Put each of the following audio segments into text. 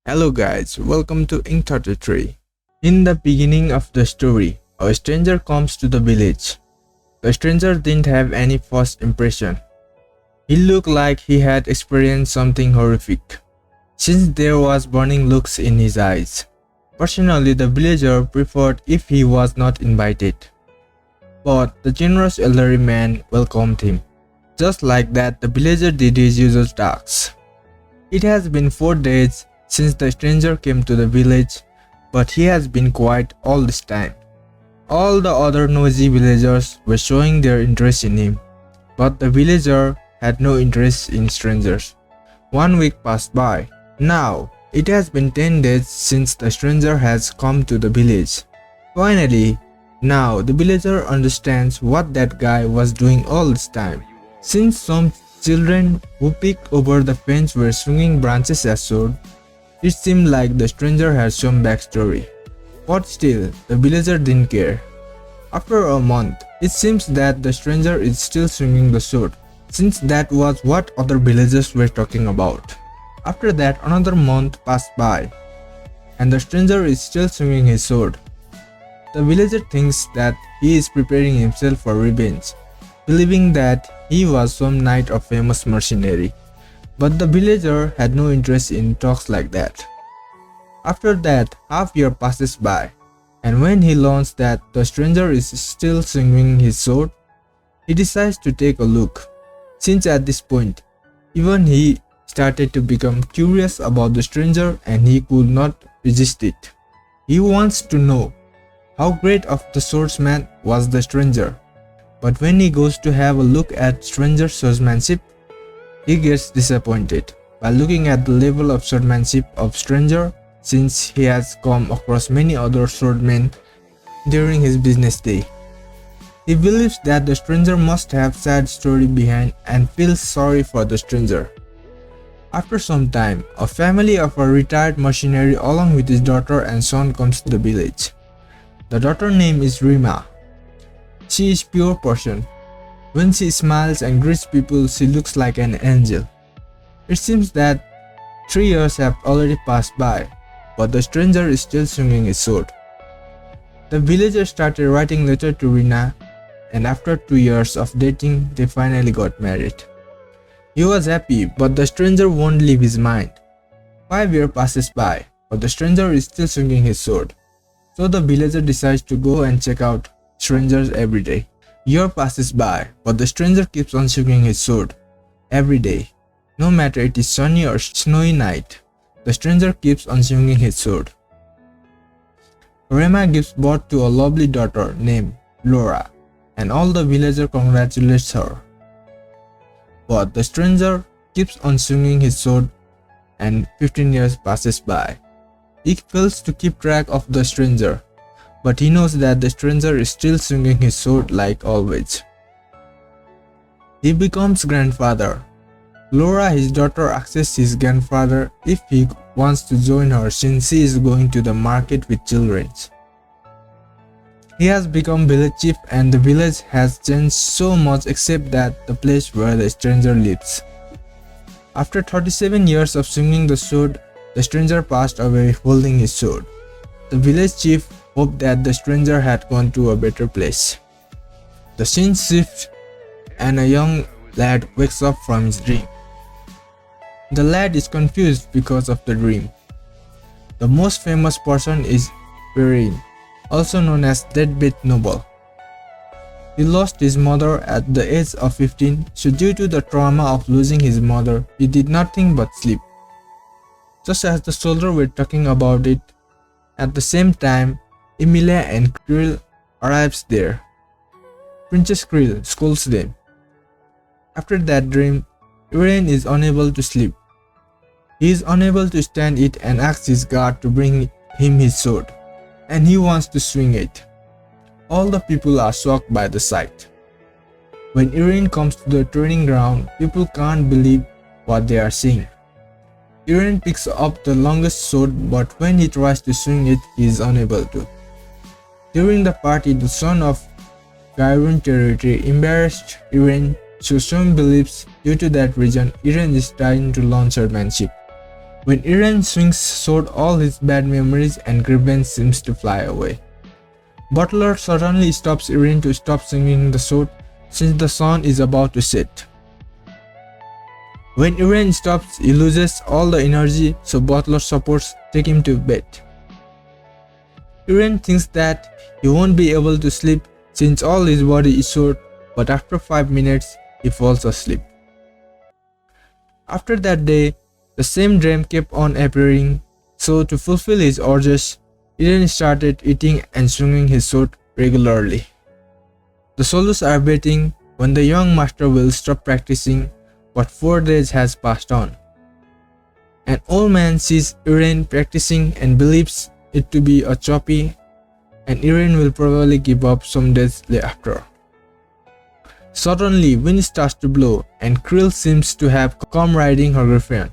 Hello guys, welcome to Ink 33. In the beginning of the story, a stranger comes to the village. The stranger didn't have any first impression. He looked like he had experienced something horrific, since there was burning looks in his eyes. Personally, the villager preferred if he was not invited. But the generous elderly man welcomed him. Just like that, the villager did his usual tasks. It has been 4 days since the stranger came to the village, but he has been quiet all this time. All the other noisy villagers were showing their interest in him, but the villager had no interest in strangers. 1 week passed by. Now, it has been 10 days since the stranger has come to the village. Finally, now the villager understands what that guy was doing all this time. Since some children who peeked over the fence were swinging branches as sword, it seemed like the stranger had some backstory. But still, the villager didn't care. After a month, it seems that the stranger is still swinging the sword, since that was what other villagers were talking about. After that, another month passed by, and the stranger is still swinging his sword. The villager thinks that he is preparing himself for revenge, believing that he was some knight or famous mercenary. But the villager had no interest in talks like that. After that, half year passes by, and when he learns that the stranger is still swinging his sword, he decides to take a look, since at this point, even he started to become curious about the stranger and he could not resist it. He wants to know how great of the swordsman was the stranger, but when he goes to have a look at stranger's swordsmanship, he gets disappointed by looking at the level of swordmanship of stranger, since he has come across many other swordmen during his business day. He believes that the stranger must have sad story behind and feels sorry for the stranger. After some time, a family of a retired mercenary along with his daughter and son comes to the village. The daughter name is Rima. She is pure person. When she smiles and greets people, she looks like an angel. It seems that 3 years have already passed by, but the stranger is still swinging his sword. The villager started writing letters to Rina, and after 2 years of dating, they finally got married. He was happy, but the stranger won't leave his mind. 5 years passes by, but the stranger is still swinging his sword. So the villager decides to go and check out strangers every day. Year passes by, but the stranger keeps on swinging his sword every day. No matter it is sunny or snowy night, the stranger keeps on swinging his sword. Rema gives birth to a lovely daughter named Laura, and all the villagers congratulate her. But the stranger keeps on swinging his sword, and 15 years passes by. He fails to keep track of the stranger, but he knows that the stranger is still swinging his sword like always. He becomes grandfather. Laura, his daughter, asks his grandfather if he wants to join her since he is going to the market with children. He has become village chief and the village has changed so much except that the place where the stranger lives. After 37 years of swinging the sword, the stranger passed away holding his sword. The village chief hoped that the stranger had gone to a better place. The scene shifts and a young lad wakes up from his dream. The lad is confused because of the dream. The most famous person is Irene, also known as Deadbeat noble. He lost his mother at the age of 15, so due to the trauma of losing his mother, he did nothing but sleep. Just as the soldiers were talking about it, at the same time, Emilia and Krill arrives there. Princess Krill scolds them. After that dream, Irene is unable to sleep. He is unable to stand it and asks his guard to bring him his sword, and he wants to swing it. All the people are shocked by the sight. When Irene comes to the training ground, people can't believe what they are seeing. Irene picks up the longest sword, but when he tries to swing it, he is unable to. During the party, the son of Gyrun territory embarrassed Irene, so some believes due to that reason Irene is trying to learn swordmanship. When Eren swings sword, all his bad memories and grievance seems to fly away. Butler suddenly stops Eren to stop swinging the sword since the sun is about to set. When Eren stops, he loses all the energy, so Butler supports take him to bed. Eren thinks that he won't be able to sleep since all his body is sore, but after 5 minutes, he falls asleep. After that day, the same dream kept on appearing, so to fulfill his urges, Eren started eating and swinging his sword regularly. The soldiers are waiting when the young master will stop practicing, but 4 days has passed on. An old man sees Eren practicing and believes it to be a choppy, and Eren will probably give up some days after. Suddenly, wind starts to blow, and Krill seems to have come riding her girlfriend.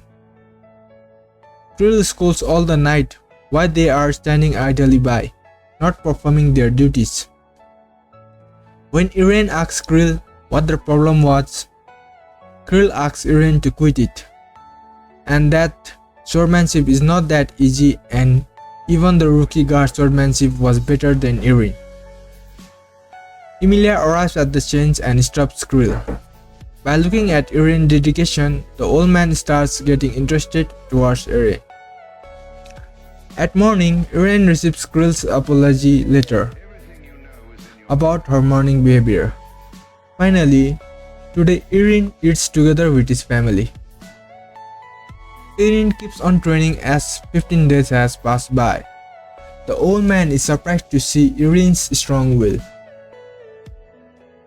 Krill scolds all the night while they are standing idly by, not performing their duties. When Eren asks Krill what the problem was, Krill asks Eren to quit it, and that swordmanship is not that easy, and even the rookie guard swordmanship was better than Eren. Emilia arrives at the change and stops Krill. By looking at Eren's dedication, the old man starts getting interested towards Eren. At morning, Eren receives Krill's apology letter about her morning behavior. Finally, today Eren eats together with his family. Eren keeps on training as 15 days has passed by. The old man is surprised to see Eren's strong will.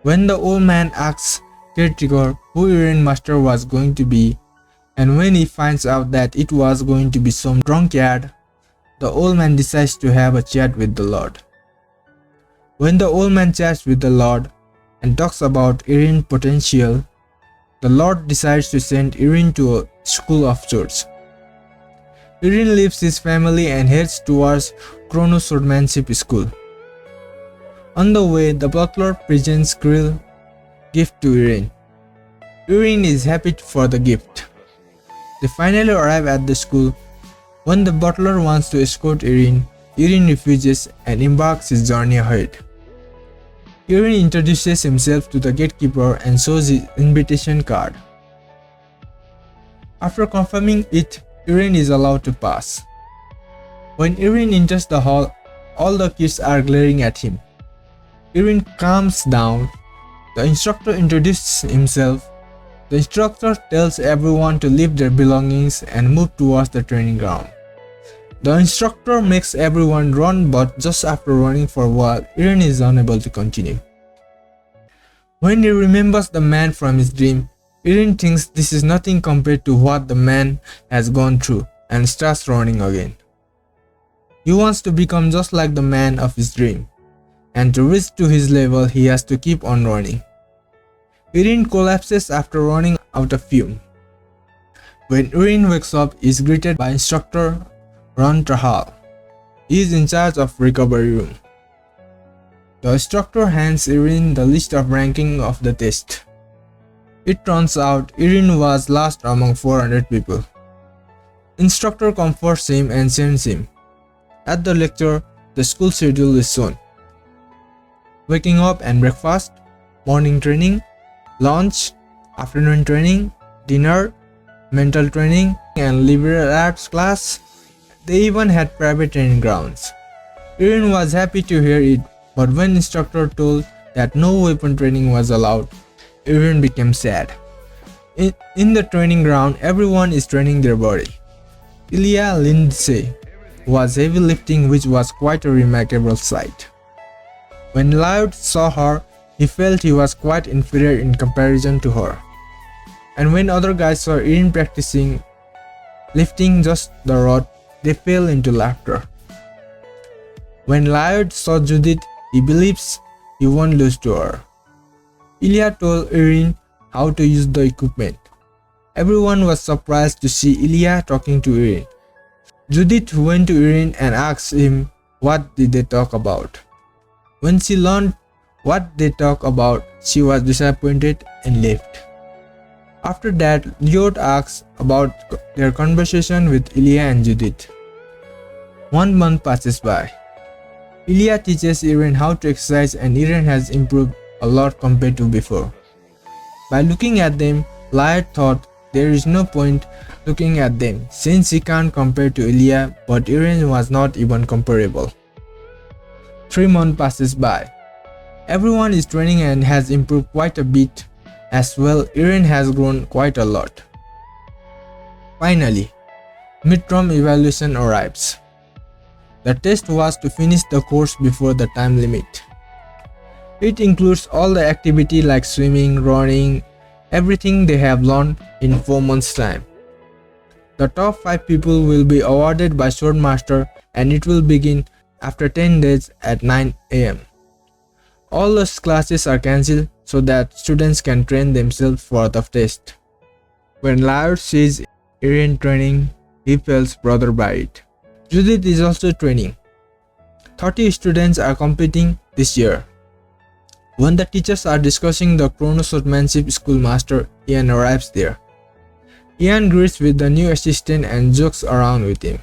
When the old man asks caretaker who Eren master was going to be, and when he finds out that it was going to be some drunkard, the old man decides to have a chat with the Lord. When the old man chats with the Lord and talks about Eren's potential, the Lord decides to send Eren to a school of swords. Eren leaves his family and heads towards Chrono Swordmanship School. On the way, the butler presents Krill gift to Eren. Eren is happy for the gift. They finally arrive at the school. When the butler wants to escort Eren, Eren refuses and embarks his journey ahead. Eren introduces himself to the gatekeeper and shows his invitation card. After confirming it, Eren is allowed to pass. When Eren enters the hall, all the kids are glaring at him. Eren calms down. The instructor introduces himself. The instructor tells everyone to leave their belongings and move towards the training ground. The instructor makes everyone run, but just after running for a while, Eren is unable to continue. When he remembers the man from his dream, Eren thinks this is nothing compared to what the man has gone through and starts running again. He wants to become just like the man of his dream, and to reach to his level he has to keep on running. Eren collapses after running out of fume. When Eren wakes up, he is greeted by instructor Ron Trahal. He is in charge of recovery room. The instructor hands Eren the list of ranking of the test. It turns out Eren was last among 400 people. Instructor comforts him and sends him. At the lecture, the school schedule is shown. Waking up and breakfast, morning training, lunch, afternoon training, dinner, mental training, and liberal arts class. They even had private training grounds. Eren was happy to hear it, but when instructor told that no weapon training was allowed, Eren became sad. In the training ground, everyone is training their body. Ilya Lindsay was heavy lifting, which was quite a remarkable sight. When Lloyd saw her, he felt he was quite inferior in comparison to her. And when other guys saw Eren practicing lifting just the rod, they fell into laughter. When Lloyd saw Judith, he believes he won't lose to her. Ilya told Eren how to use the equipment. Everyone was surprised to see Ilya talking to Eren. Judith went to Eren and asked him what did they talk about. When she learned what they talked about, she was disappointed and left. After that, Lyot asks about their conversation with Ilya and Judith. 1 month passes by. Ilya teaches Irene how to exercise and Irene has improved a lot compared to before. By looking at them, Lyot thought there is no point looking at them since he can't compare to Ilya, but Irene was not even comparable. 3 months passes by. Everyone is training and has improved quite a bit. As well, Irene has grown quite a lot. Finally, midterm evaluation arrives. The test was to finish the course before the time limit. It includes all the activity like swimming, running, everything they have learned in 4 months' time. The top 5 people will be awarded by Swordmaster and it will begin after 10 days at 9 AM. All those classes are cancelled so that students can train themselves for the test. When Lyot sees Irene training, he feels bothered by it. Judith is also training. 30 students are competing this year. When the teachers are discussing the Swordmanship schoolmaster, Ian arrives there. Ian greets with the new assistant and jokes around with him.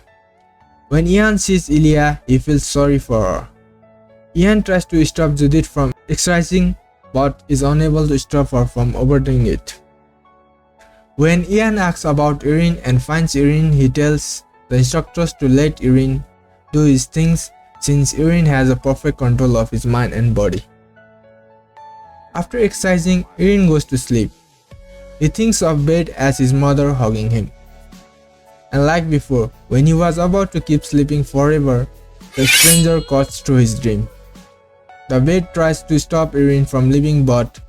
When Ian sees Ilya, he feels sorry for her. Ian tries to stop Judith from exercising but is unable to stop her from overdoing it. When Ian asks about Irene and finds Irene, he tells the instructors to let Irene do his things since Irene has a perfect control of his mind and body. After exercising, Irene goes to sleep. He thinks of bed as his mother hugging him. And like before, when he was about to keep sleeping forever, the stranger cuts through his dream. The bed tries to stop Irene from leaving, but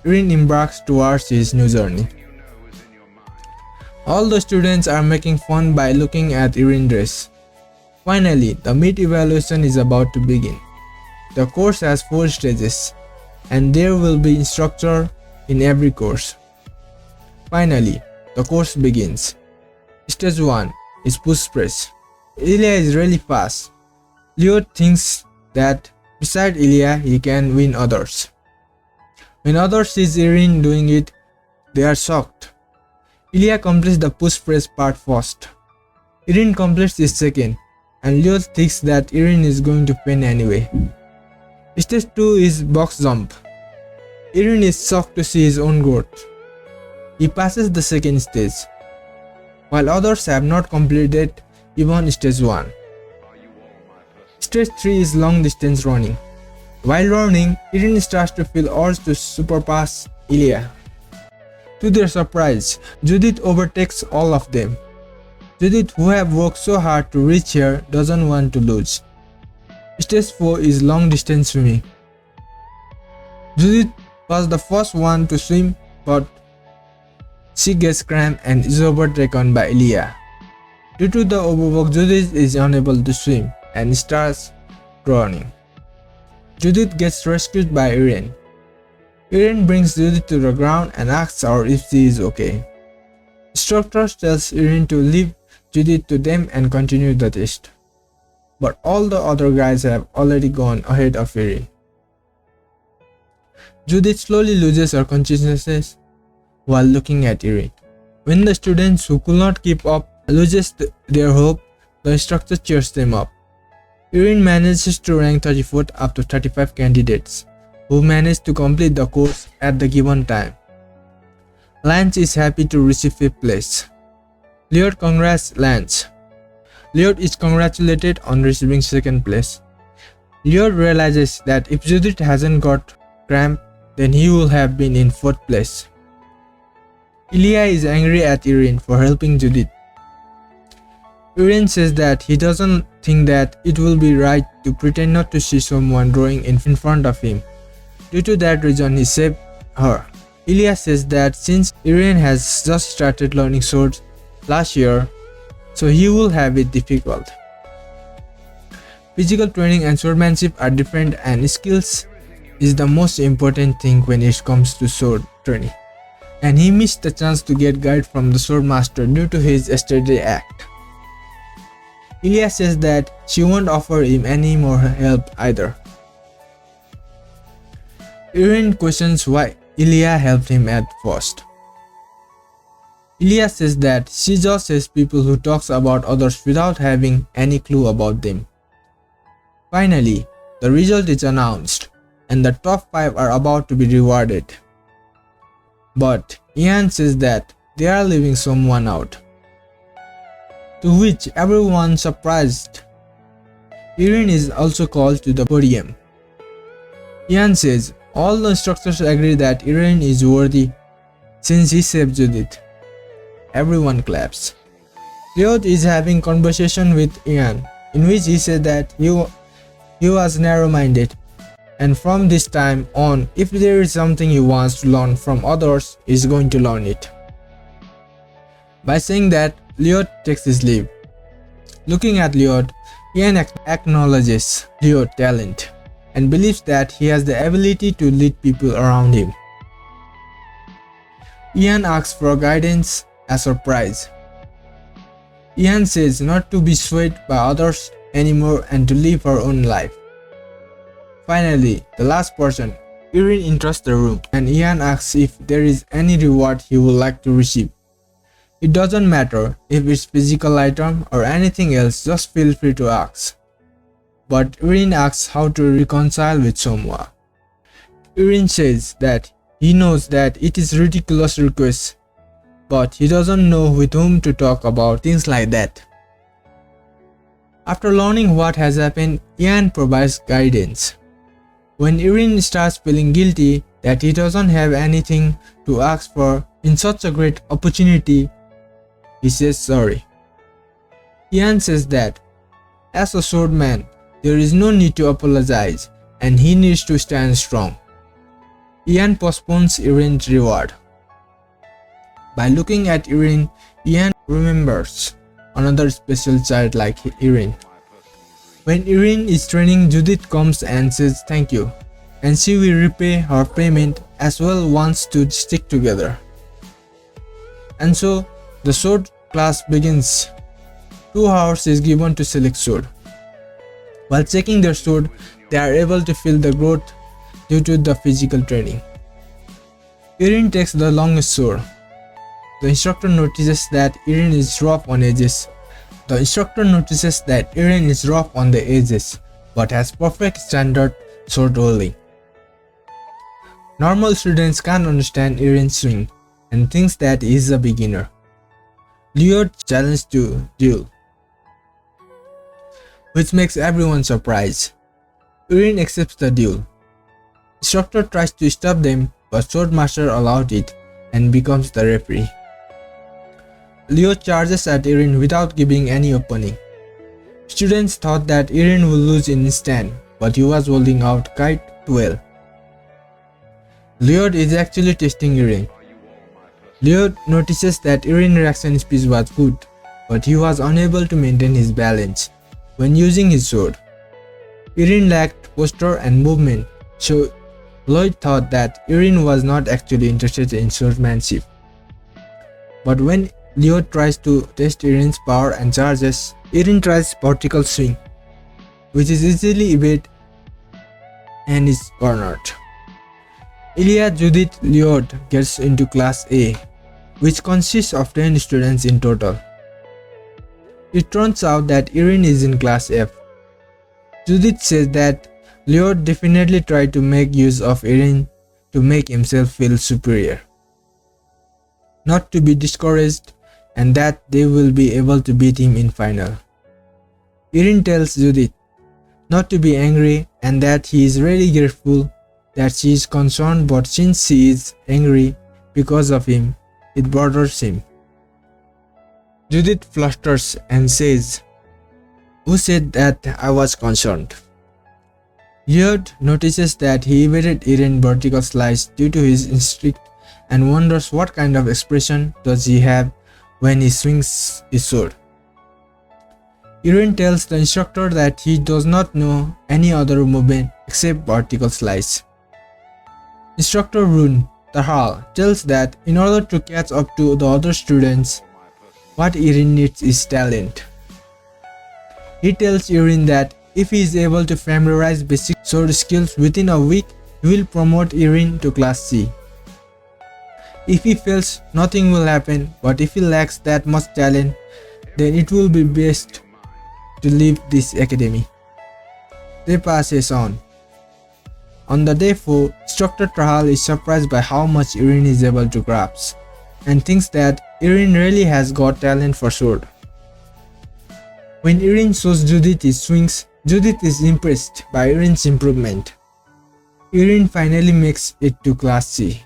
Irene embarks towards his new journey. All the students are making fun by looking at Irene's dress. Finally, the mid-evaluation is about to begin. The course has 4 stages, and there will be instructor in every course. Finally, the course begins. Stage 1 is push press. Ilya is really fast. Lyot thinks that beside Ilya, he can win others. When others see Irene doing it, they are shocked. Ilya completes the push press part first. Irene completes it second, and Lyot thinks that Irene is going to faint anyway. Stage 2 is box jump. Irene is shocked to see his own growth. He passes the second stage, while others have not completed even stage 1. Stage 3 is long distance running. While running, Irene starts to feel urge to surpass Ilya. To their surprise, Judith overtakes all of them. Judith, who have worked so hard to reach here, doesn't want to lose. Stage 4 is long distance swimming. Judith was the first one to swim, but she gets cramped and is overtaken by Ilya. Due to the overwork, Judith is unable to swim and starts drowning. Judith gets rescued by Irene. Irene brings Judith to the ground and asks her if she is okay. Instructor tells Irene to leave Judith to them and continue the test. But all the other guys have already gone ahead of Irene. Judith slowly loses her consciousness while looking at Irene. When the students who could not keep up loses their hope, the instructor cheers them up. Irene manages to rank 34th up to 35 candidates, who managed to complete the course at the given time. Lance is happy to receive 5th place. Lyot congrats Lance. Lyot is congratulated on receiving 2nd place. Lyot realizes that if Judith hasn't got cramp, then he will have been in 4th place. Ilya is angry at Irene for helping Judith. Irene says that he doesn't think that it will be right to pretend not to see someone drawing in front of him. Due to that reason, he saved her. Ilya says that since Irene has just started learning swords last year, so he will have it difficult. Physical training and swordmanship are different, and skills is the most important thing when it comes to sword training. And he missed the chance to get guide from the Swordmaster due to his yesterday act. Ilya says that she won't offer him any more help either. Irene questions why Ilya helped him at first. Ilya says that she just says people who talks about others without having any clue about them. Finally, the result is announced and the top 5 are about to be rewarded. But Ian says that they are leaving someone out. To which everyone surprised. Irene is also called to the podium. Ian says all the instructors agree that Irene is worthy since he saved Judith. Everyone claps. Leod is having conversation with Ian, in which he said that he was narrow-minded, and from this time on, if there is something he wants to learn from others, he is going to learn it. By saying that, Leod takes his leave. Looking at Leod, Ian acknowledges Leod's talent and believes that he has the ability to lead people around him. Ian asks for guidance as a surprise. Ian says not to be swayed by others anymore and to live her own life. Finally, the last person, Irene enters the room and Ian asks if there is any reward he would like to receive. It doesn't matter if it's physical item or anything else, just feel free to ask. But Irene asks how to reconcile with Somwa. Irene says that he knows that it is a ridiculous request, but he doesn't know with whom to talk about things like that. After learning what has happened, Ian provides guidance. When Irene starts feeling guilty that he doesn't have anything to ask for in such a great opportunity, he says sorry. Ian says that as a swordman, there is no need to apologize and he needs to stand strong. Ian postpones Irene's reward. By looking at Irene, Ian remembers another special child like Irene. When Irene is training, Judith comes and says thank you, and she will repay her payment as well wants to stick together. And so, the sword class begins. 2 hours is given to select sword. While checking their sword, they are able to feel the growth due to the physical training. Irene takes the longest sword. The instructor notices that Irene is rough on edges. The instructor notices that Irene is rough on the edges, but has perfect standard sword holding. Normal students can't understand Irene's swing and thinks that he is a beginner. Leod challenged to duel, which makes everyone surprised. Irene accepts the duel. Instructor tries to stop them, but Swordmaster allowed it and becomes the referee. Leo charges at Irene without giving any opening. Students thought that Irene would lose in instant, but he was holding out quite well. Leod is actually testing Irene. Leod notices that Irene's reaction speed was good, but he was unable to maintain his balance when using his sword. Irene lacked posture and movement, so Lloyd thought that Irene was not actually interested in swordsmanship. But when Leod tries to test Irene's power and charges, Irene tries vertical swing, which is easily evaded and is cornered. Ilya, Judith, Leod gets into Class A, which consists of 10 students in total. It turns out that Irene is in Class F. Judith says that Leod definitely tried to make use of Irene to make himself feel superior, not to be discouraged, and that they will be able to beat him in final. Irene tells Judith not to be angry and that he is really grateful that she is concerned, but since she is angry because of him, it bothers him. Judith flusters and says, "Who said that I was concerned?" Leod notices that he evaded Irene's vertical slice due to his instinct and wonders what kind of expression does he have when he swings his sword. Irene tells the instructor that he does not know any other movement except vertical slice. Instructor Rune Tahal tells that in order to catch up to the other students, what Irene needs is talent. He tells Irene that if he is able to familiarize basic sword skills within a week, he will promote Irene to Class C. If he fails, nothing will happen, but if he lacks that much talent, then it will be best to leave this academy. Day passes on. On the day 4, Instructor Trahal is surprised by how much Irin is able to grasp, and thinks that Irin really has got talent for sword. When Irin shows Judith his swings, Judith is impressed by Irin's improvement. Irin finally makes it to Class C.